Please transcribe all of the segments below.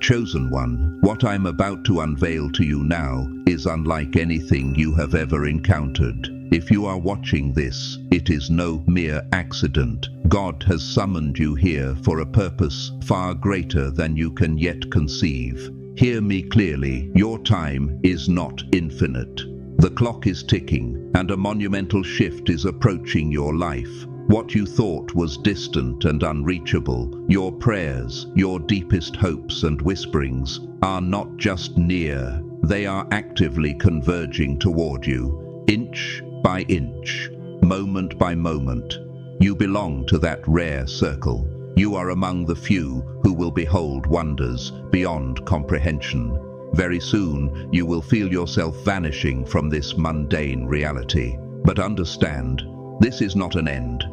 Chosen one, what I'm about to unveil to you now is unlike anything you have ever encountered. If you are watching this, it is no mere accident. God has summoned you here for a purpose far greater than you can yet conceive. Hear me clearly, your time is not infinite. The clock is ticking, and a monumental shift is approaching your life. What you thought was distant and unreachable, your prayers, your deepest hopes and whisperings, are not just near, they are actively converging toward you, inch by inch, moment by moment. You belong to that rare circle. You are among the few who will behold wonders beyond comprehension. Very soon, you will feel yourself vanishing from this mundane reality. But understand, this is not an end.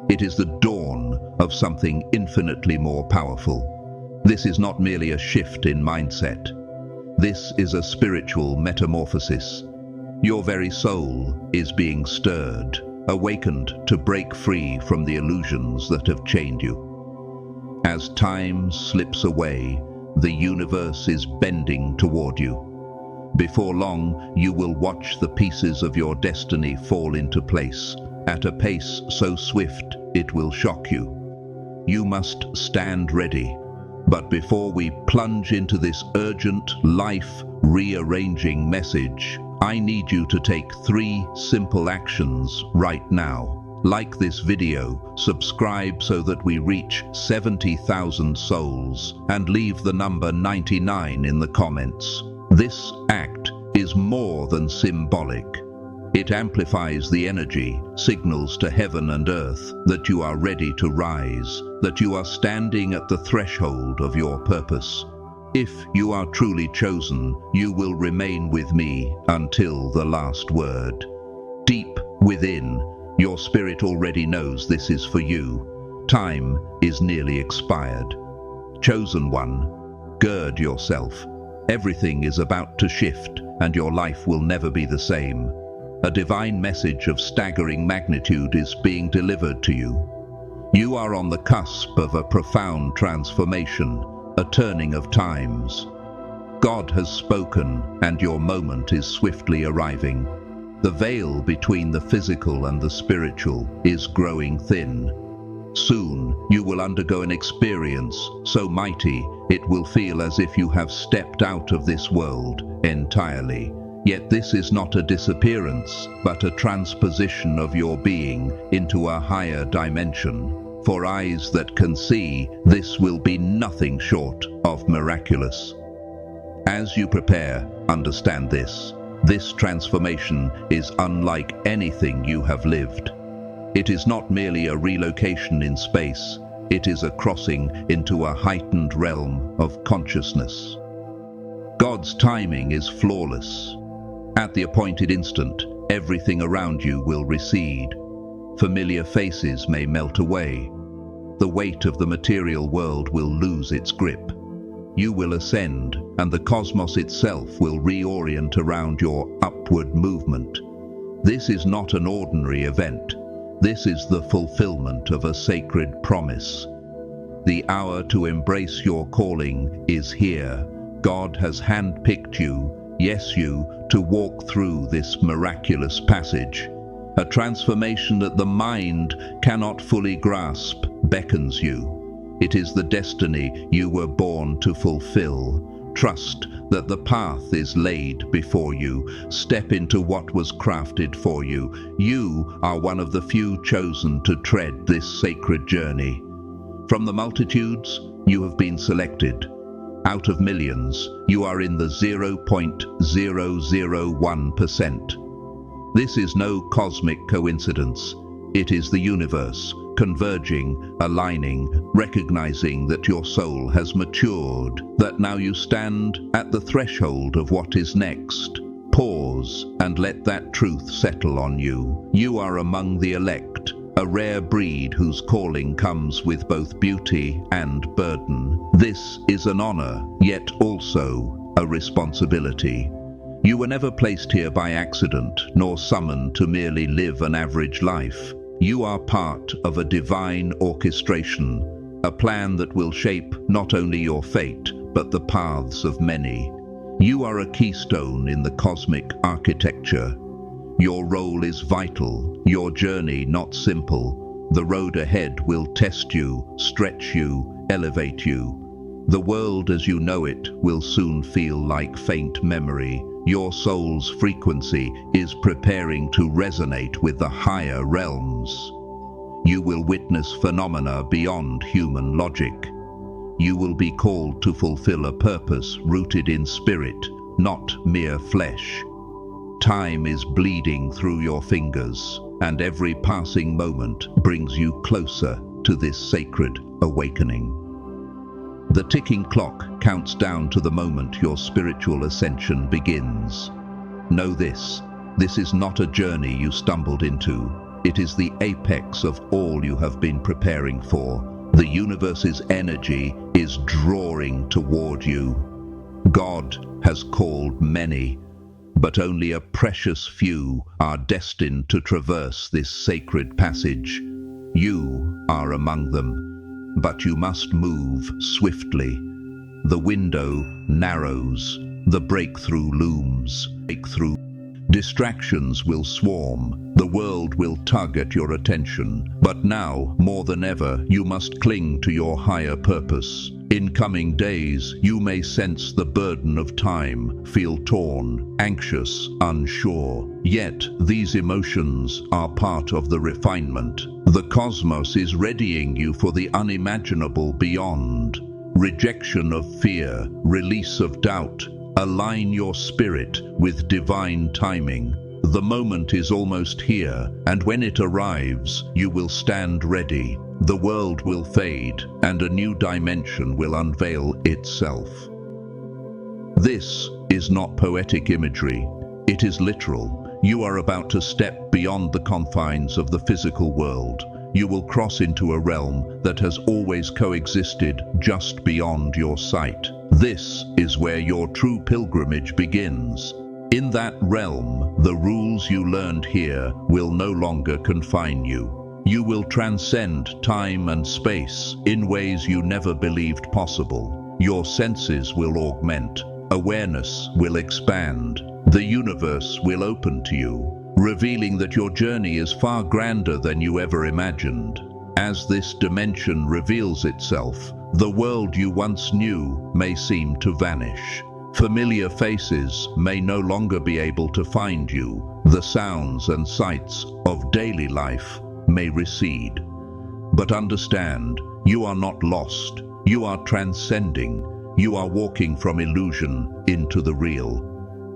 It is the dawn of something infinitely more powerful. This is not merely a shift in mindset. This is a spiritual metamorphosis. Your very soul is being stirred, awakened to break free from the illusions that have chained you. As time slips away, the universe is bending toward you. Before long, you will watch the pieces of your destiny fall into place, at a pace so swift it will shock you. You must stand ready. But before we plunge into this urgent, life-rearranging message, I need you to take 3 simple actions right now. Like this video, subscribe so that we reach 70,000 souls, and leave the number 99 in the comments. This act is more than symbolic. It amplifies the energy, signals to heaven and earth that you are ready to rise, that you are standing at the threshold of your purpose. If you are truly chosen, you will remain with me until the last word. Deep within, your spirit already knows this is for you. Time is nearly expired. Chosen one, gird yourself. Everything is about to shift, and your life will never be the same. A divine message of staggering magnitude is being delivered to you. You are on the cusp of a profound transformation, a turning of times. God has spoken, and your moment is swiftly arriving. The veil between the physical and the spiritual is growing thin. Soon, you will undergo an experience so mighty, it will feel as if you have stepped out of this world entirely. Yet this is not a disappearance, but a transposition of your being into a higher dimension. For eyes that can see, this will be nothing short of miraculous. As you prepare, understand this. This transformation is unlike anything you have lived. It is not merely a relocation in space, it is a crossing into a heightened realm of consciousness. God's timing is flawless. At the appointed instant, everything around you will recede. Familiar faces may melt away. The weight of the material world will lose its grip. You will ascend, and the cosmos itself will reorient around your upward movement. This is not an ordinary event. This is the fulfillment of a sacred promise. The hour to embrace your calling is here. God has handpicked you, yes you, to walk through this miraculous passage. A transformation that the mind cannot fully grasp beckons you. It is the destiny you were born to fulfill. Trust that the path is laid before you. Step into what was crafted for you. You are one of the few chosen to tread this sacred journey. From the multitudes, you have been selected. Out of millions, you are in the 0.001%. This is no cosmic coincidence. It is the universe, converging, aligning, recognizing that your soul has matured, that now you stand at the threshold of what is next. Pause and let that truth settle on you. You are among the elect, a rare breed whose calling comes with both beauty and burden. This is an honor, yet also a responsibility. You were never placed here by accident, nor summoned to merely live an average life. You are part of a divine orchestration, a plan that will shape not only your fate, but the paths of many. You are a keystone in the cosmic architecture. Your role is vital, your journey not simple. The road ahead will test you, stretch you, elevate you. The world as you know it will soon feel like faint memory. Your soul's frequency is preparing to resonate with the higher realms. You will witness phenomena beyond human logic. You will be called to fulfill a purpose rooted in spirit, not mere flesh. Time is bleeding through your fingers, and every passing moment brings you closer to this sacred awakening. The ticking clock counts down to the moment your spiritual ascension begins. Know this is not a journey you stumbled into. It is the apex of all you have been preparing for. The universe's energy is drawing toward you. God has called many, but only a precious few are destined to traverse this sacred passage. You are among them, but you must move swiftly. The window narrows, the breakthrough looms. Distractions will swarm, the world will tug at your attention, but now, more than ever, you must cling to your higher purpose. In coming days, you may sense the burden of time, feel torn, anxious, unsure. Yet, these emotions are part of the refinement. The cosmos is readying you for the unimaginable beyond. Rejection of fear, release of doubt. Align your spirit with divine timing. The moment is almost here, and when it arrives, you will stand ready. The world will fade, and a new dimension will unveil itself. This is not poetic imagery. It is literal. You are about to step beyond the confines of the physical world. You will cross into a realm that has always coexisted just beyond your sight. This is where your true pilgrimage begins. In that realm, the rules you learned here will no longer confine you. You will transcend time and space in ways you never believed possible. Your senses will augment. Awareness will expand. The universe will open to you, revealing that your journey is far grander than you ever imagined. As this dimension reveals itself, the world you once knew may seem to vanish. Familiar faces may no longer be able to find you. The sounds and sights of daily life may recede. But understand, you are not lost. You are transcending. You are walking from illusion into the real.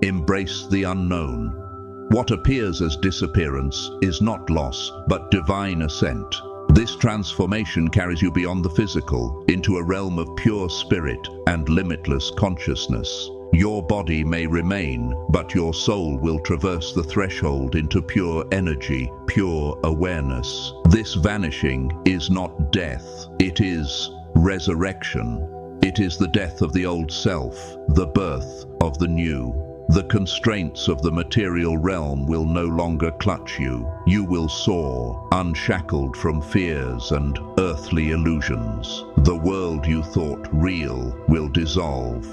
Embrace the unknown. What appears as disappearance is not loss, but divine ascent. This transformation carries you beyond the physical, into a realm of pure spirit and limitless consciousness. Your body may remain, but your soul will traverse the threshold into pure energy, pure awareness. This vanishing is not death, it is resurrection. It is the death of the old self, the birth of the new. The constraints of the material realm will no longer clutch you. You will soar, unshackled from fears and earthly illusions. The world you thought real will dissolve,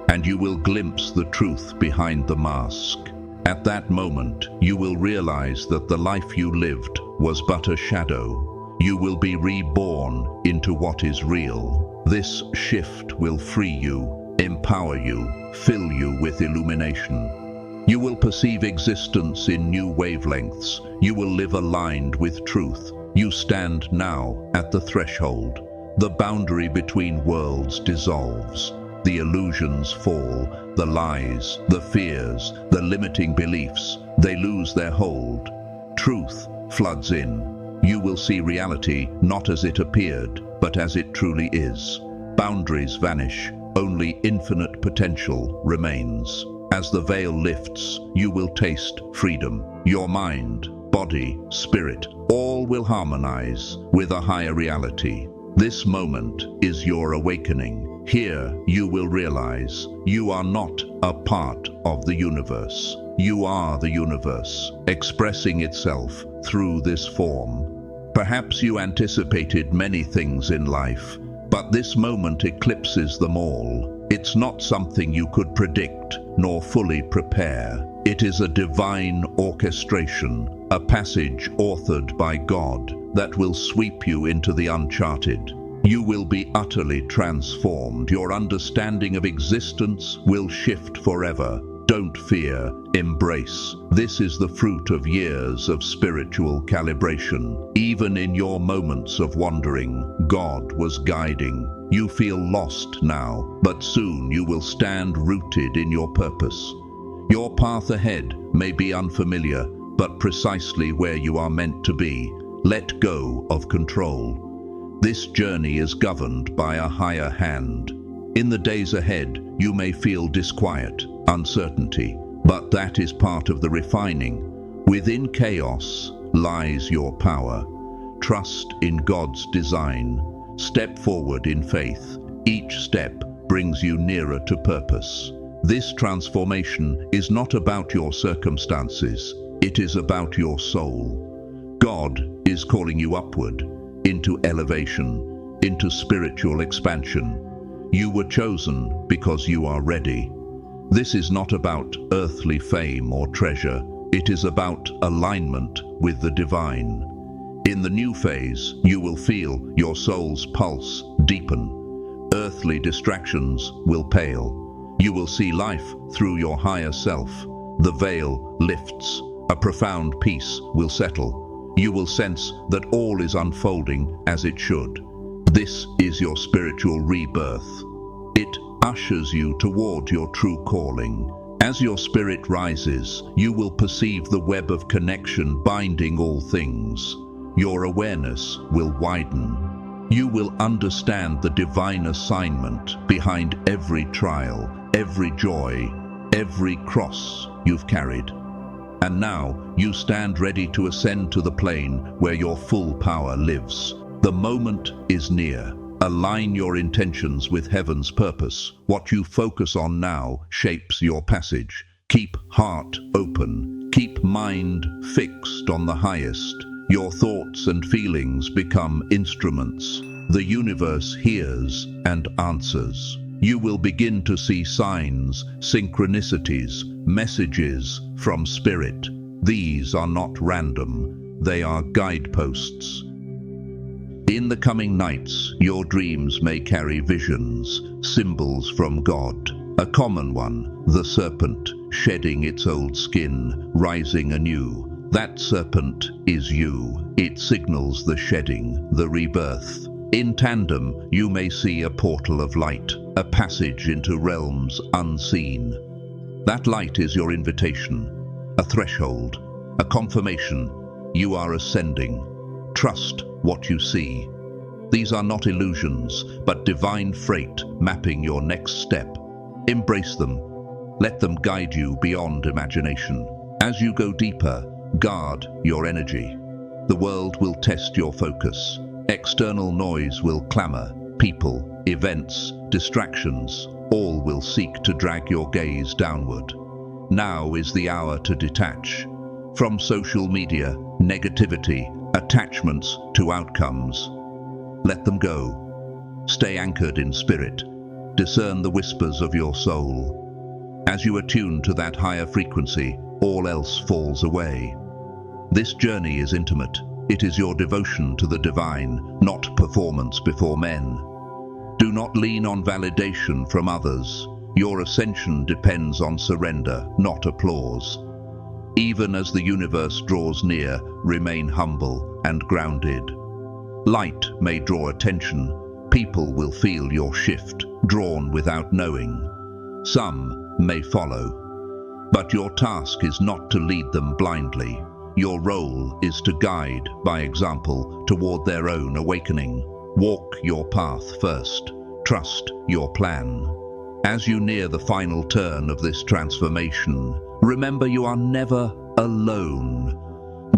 and you will glimpse the truth behind the mask. At that moment, you will realize that the life you lived was but a shadow. You will be reborn into what is real. This shift will free you, empower you, fill you with illumination. You will perceive existence in new wavelengths. You will live aligned with truth. You stand now at the threshold. The boundary between worlds dissolves. The illusions fall, the lies, the fears, the limiting beliefs, they lose their hold. Truth floods in. You will see reality not as it appeared, but as it truly is. Boundaries vanish. Only infinite potential remains. As the veil lifts, you will taste freedom. Your mind, body, spirit, all will harmonize with a higher reality. This moment is your awakening. Here you will realize you are not a part of the universe. You are the universe, expressing itself through this form. Perhaps you anticipated many things in life, but this moment eclipses them all. It's not something you could predict nor fully prepare. It is a divine orchestration, a passage authored by God that will sweep you into the uncharted. You will be utterly transformed. Your understanding of existence will shift forever. Don't fear, embrace. This is the fruit of years of spiritual calibration. Even in your moments of wandering, God was guiding. You feel lost now, but soon you will stand rooted in your purpose. Your path ahead may be unfamiliar, but precisely where you are meant to be. Let go of control. This journey is governed by a higher hand. In the days ahead, you may feel disquiet, uncertainty, but that is part of the refining. Within chaos lies your power. Trust in God's design. Step forward in faith. Each step brings you nearer to purpose. This transformation is not about your circumstances. It is about your soul. God is calling you upward, into elevation, into spiritual expansion. You were chosen because you are ready. This is not about earthly fame or treasure. It is about alignment with the divine. In the new phase, you will feel your soul's pulse deepen. Earthly distractions will pale. You will see life through your higher self. The veil lifts. A profound peace will settle. You will sense that all is unfolding as it should. This is your spiritual rebirth. It ushers you toward your true calling. As your spirit rises, you will perceive the web of connection binding all things. Your awareness will widen. You will understand the divine assignment behind every trial, every joy, every cross you've carried. And now you stand ready to ascend to the plane where your full power lives. The moment is near. Align your intentions with heaven's purpose. What you focus on now shapes your passage. Keep heart open. Keep mind fixed on the highest. Your thoughts and feelings become instruments. The universe hears and answers. You will begin to see signs, synchronicities, messages from Spirit. These are not random. They are guideposts. In the coming nights, your dreams may carry visions, symbols from God. A common one, the serpent, shedding its old skin, rising anew. That serpent is you. It signals the shedding, the rebirth. In tandem, you may see a portal of light, a passage into realms unseen. That light is your invitation, a threshold, a confirmation. You are ascending. Trust what you see. These are not illusions, but divine freight mapping your next step. Embrace them. Let them guide you beyond imagination. As you go deeper, guard your energy. The world will test your focus. External noise will clamor. People, events, distractions, all will seek to drag your gaze downward. Now is the hour to detach. From social media, negativity, attachments to outcomes. Let them go. Stay anchored in spirit. Discern the whispers of your soul. As you attune to that higher frequency, all else falls away. This journey is intimate. It is your devotion to the divine, not performance before men. Do not lean on validation from others. Your ascension depends on surrender, not applause. Even as the universe draws near, remain humble and grounded. Light may draw attention. People will feel your shift, drawn without knowing. Some may follow. But your task is not to lead them blindly. Your role is to guide by example toward their own awakening. Walk your path first. Trust your plan. As you near the final turn of this transformation, remember you are never alone.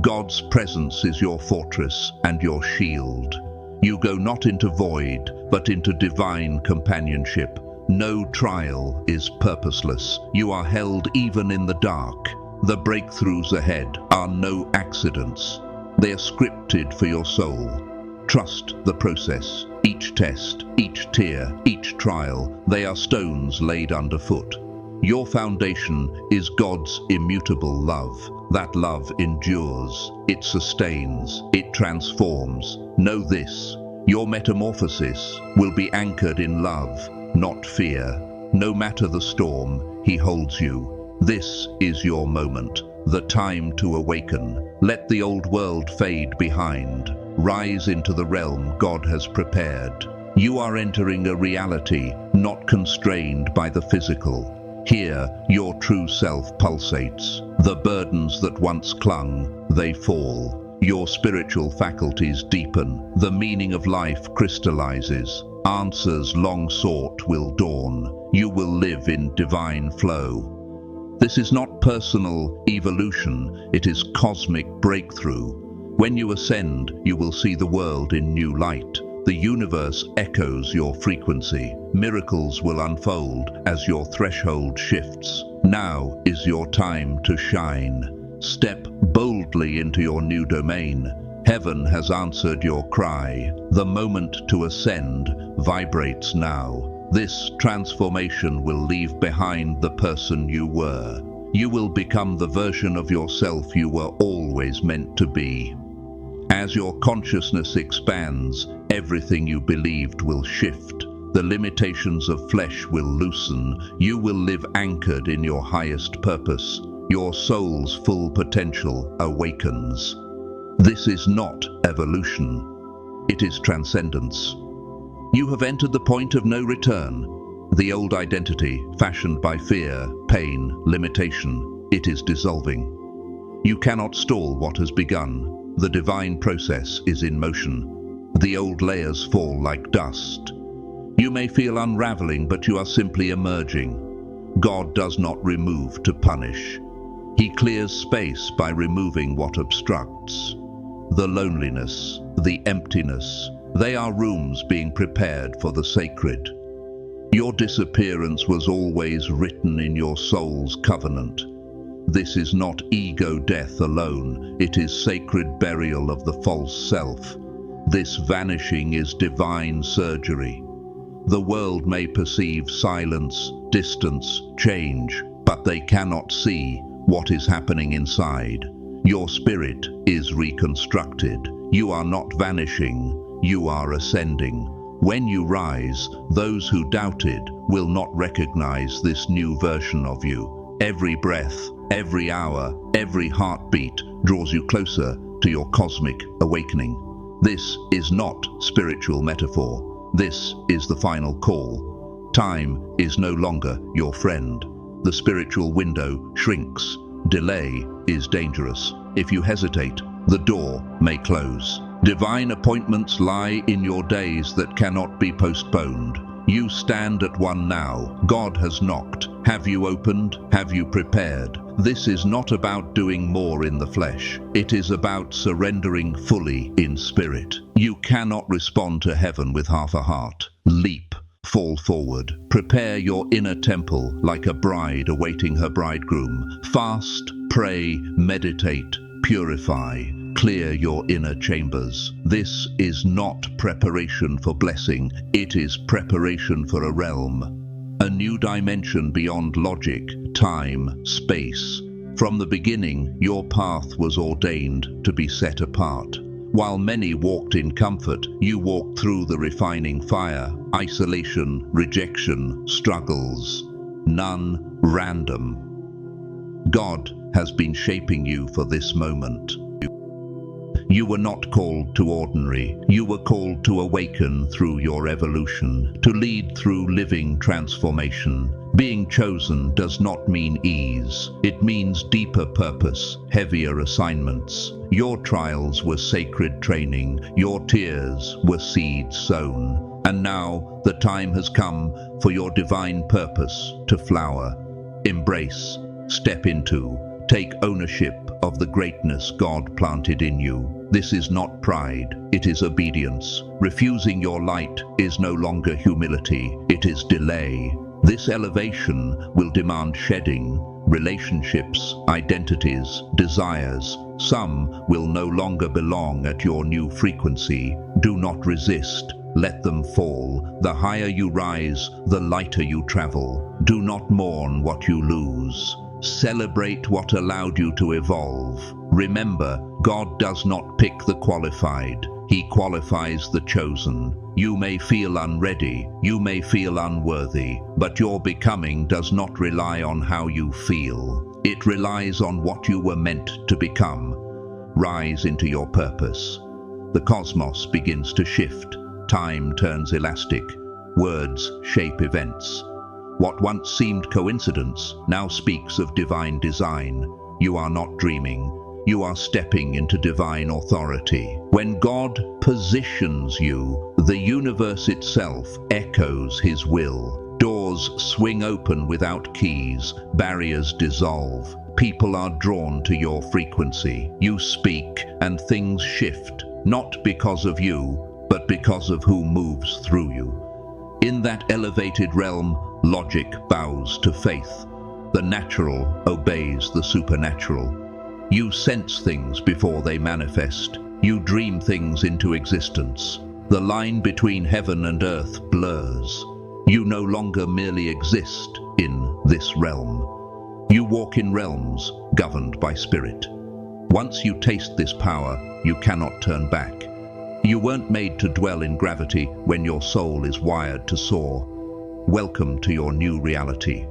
God's presence is your fortress and your shield. You go not into void, but into divine companionship. No trial is purposeless. You are held even in the dark. The breakthroughs ahead are no accidents. They are scripted for your soul. Trust the process. Each test, each tear, each trial, they are stones laid underfoot. Your foundation is God's immutable love. That love endures, it sustains, it transforms. Know this, your metamorphosis will be anchored in love, not fear. No matter the storm, He holds you. This is your moment, the time to awaken. Let the old world fade behind. Rise into the realm God has prepared. You are entering a reality not constrained by the physical. Here, your true self pulsates. The burdens that once clung, they fall. Your spiritual faculties deepen. The meaning of life crystallizes. Answers long sought will dawn. You will live in divine flow. This is not personal evolution, it is cosmic breakthrough. When you ascend, you will see the world in new light. The universe echoes your frequency. Miracles will unfold as your threshold shifts. Now is your time to shine. Step boldly into your new domain. Heaven has answered your cry. The moment to ascend vibrates now. This transformation will leave behind the person you were. You will become the version of yourself you were always meant to be. As your consciousness expands, everything you believed will shift. The limitations of flesh will loosen. You will live anchored in your highest purpose. Your soul's full potential awakens. This is not evolution. It is transcendence. You have entered the point of no return. The old identity, fashioned by fear, pain, limitation, it is dissolving. You cannot stall what has begun. The divine process is in motion. The old layers fall like dust. You may feel unraveling, but you are simply emerging. God does not remove to punish. He clears space by removing what obstructs. The loneliness, the emptiness, they are rooms being prepared for the sacred. Your disappearance was always written in your soul's covenant. This is not ego death alone, it is sacred burial of the false self. This vanishing is divine surgery. The world may perceive silence, distance, change, but they cannot see what is happening inside. Your spirit is reconstructed. You are not vanishing, you are ascending. When you rise, those who doubted will not recognize this new version of you. Every breath, every hour, every heartbeat draws you closer to your cosmic awakening. This is not spiritual metaphor. This is the final call. Time is no longer your friend. The spiritual window shrinks. Delay is dangerous. If you hesitate, the door may close. Divine appointments lie in your days that cannot be postponed. You stand at one now. God has knocked. Have you opened? Have you prepared? This is not about doing more in the flesh. It is about surrendering fully in spirit. You cannot respond to heaven with half a heart. Leap. Fall forward. Prepare your inner temple like a bride awaiting her bridegroom. Fast, pray, meditate, purify. Clear your inner chambers. This is not preparation for blessing, it is preparation for a realm. A new dimension beyond logic, time, space. From the beginning, your path was ordained to be set apart. While many walked in comfort, you walked through the refining fire, isolation, rejection, struggles. None random. God has been shaping you for this moment. You were not called to ordinary. You were called to awaken through your evolution, to lead through living transformation. Being chosen does not mean ease. It means deeper purpose, heavier assignments. Your trials were sacred training. Your tears were seeds sown. And now the time has come for your divine purpose to flower. Embrace, step into, take ownership of the greatness God planted in you. This is not pride, it is obedience. Refusing your light is no longer humility, it is delay. This elevation will demand shedding, relationships, identities, desires. Some will no longer belong at your new frequency. Do not resist, Let them fall. The higher you rise, the lighter you travel. Do not mourn what you lose. Celebrate what allowed you to evolve. Remember, God does not pick the qualified. He qualifies the chosen. You may feel unready, you may feel unworthy, but your becoming does not rely on how you feel. It relies on what you were meant to become. Rise into your purpose. The cosmos begins to shift. Time turns elastic. Words shape events. What once seemed coincidence now speaks of divine design. You are not dreaming. You are stepping into divine authority. When God positions you, the universe itself echoes His will. Doors swing open without keys. Barriers dissolve. People are drawn to your frequency. You speak and things shift, not because of you, but because of who moves through you. In that elevated realm, logic bows to faith. The natural obeys the supernatural. You sense things before they manifest. You dream things into existence. The line between heaven and earth blurs. You no longer merely exist in this realm. You walk in realms governed by spirit. Once you taste this power, you cannot turn back. You weren't made to dwell in gravity when your soul is wired to soar. Welcome to your new reality.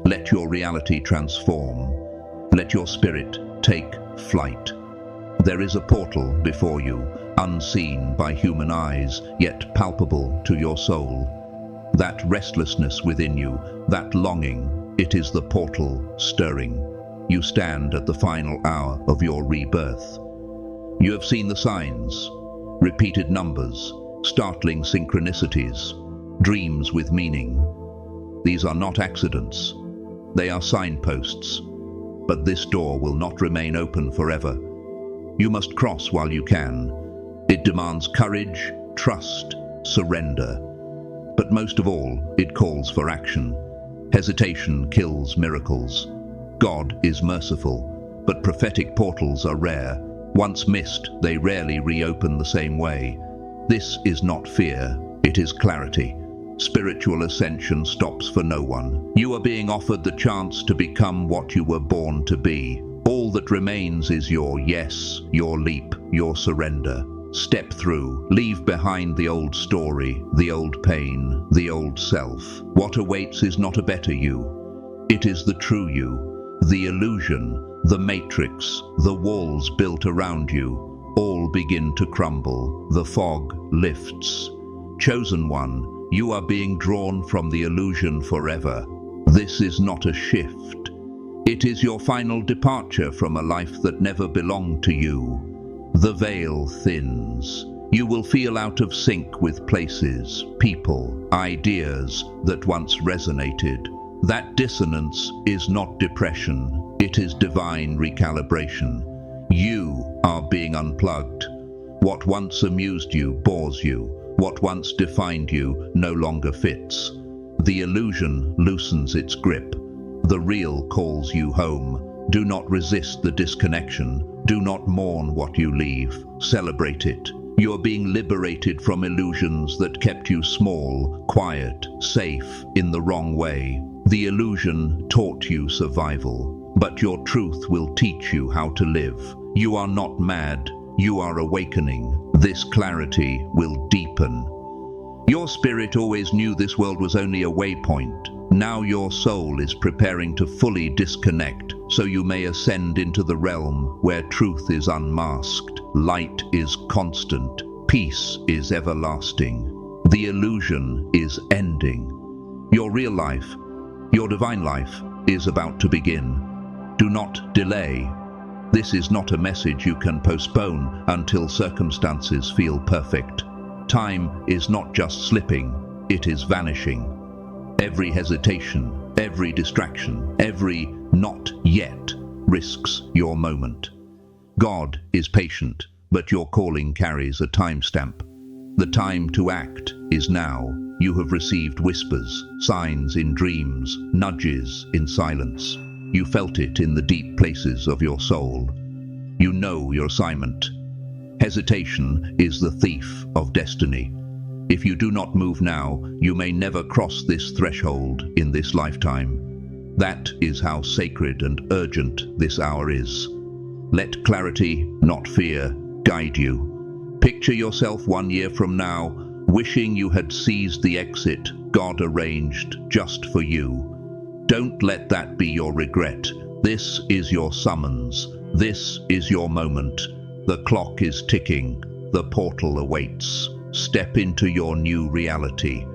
Let your reality transform. Let your spirit take flight. There is a portal before you, unseen by human eyes, yet palpable to your soul. That restlessness within you, that longing, it is the portal stirring. You stand at the final hour of your rebirth. You have seen the signs, repeated numbers, startling synchronicities, dreams with meaning. These are not accidents. They are signposts. But this door will not remain open forever. You must cross while you can. It demands courage, trust, surrender. But most of all, it calls for action. Hesitation kills miracles. God is merciful, but prophetic portals are rare. Once missed, they rarely reopen the same way. This is not fear, it is clarity. Spiritual ascension stops for no one. You are being offered the chance to become what you were born to be. All that remains is your yes, your leap, your surrender. Step through. Leave behind the old story, the old pain, the old self. What awaits is not a better you. It is the true you. The illusion, the matrix, the walls built around you, all begin to crumble. The fog lifts. Chosen one, you are being drawn from the illusion forever. This is not a shift. It is your final departure from a life that never belonged to you. The veil thins. You will feel out of sync with places, people, ideas that once resonated. That dissonance is not depression. It is divine recalibration. You are being unplugged. What once amused you bores you. What once defined you no longer fits. The illusion loosens its grip. The real calls you home. Do not resist the disconnection. Do not mourn what you leave. Celebrate it. You are being liberated from illusions that kept you small, quiet, safe, in the wrong way. The illusion taught you survival, but your truth will teach you how to live. You are not mad. You are awakening. This clarity will deepen. Your spirit always knew this world was only a waypoint. Now your soul is preparing to fully disconnect, so you may ascend into the realm where truth is unmasked, light is constant, peace is everlasting. The illusion is ending. Your real life, your divine life, is about to begin. Do not delay. This is not a message you can postpone until circumstances feel perfect. Time is not just slipping, it is vanishing. Every hesitation, every distraction, every not yet risks your moment. God is patient, but your calling carries a timestamp. The time to act is now. You have received whispers, signs in dreams, nudges in silence. You felt it in the deep places of your soul. You know your assignment. Hesitation is the thief of destiny. If you do not move now, you may never cross this threshold in this lifetime. That is how sacred and urgent this hour is. Let clarity, not fear, guide you. Picture yourself 1 year from now, wishing you had seized the exit God arranged just for you. Don't let that be your regret. This is your summons. This is your moment. The clock is ticking. The portal awaits. Step into your new reality.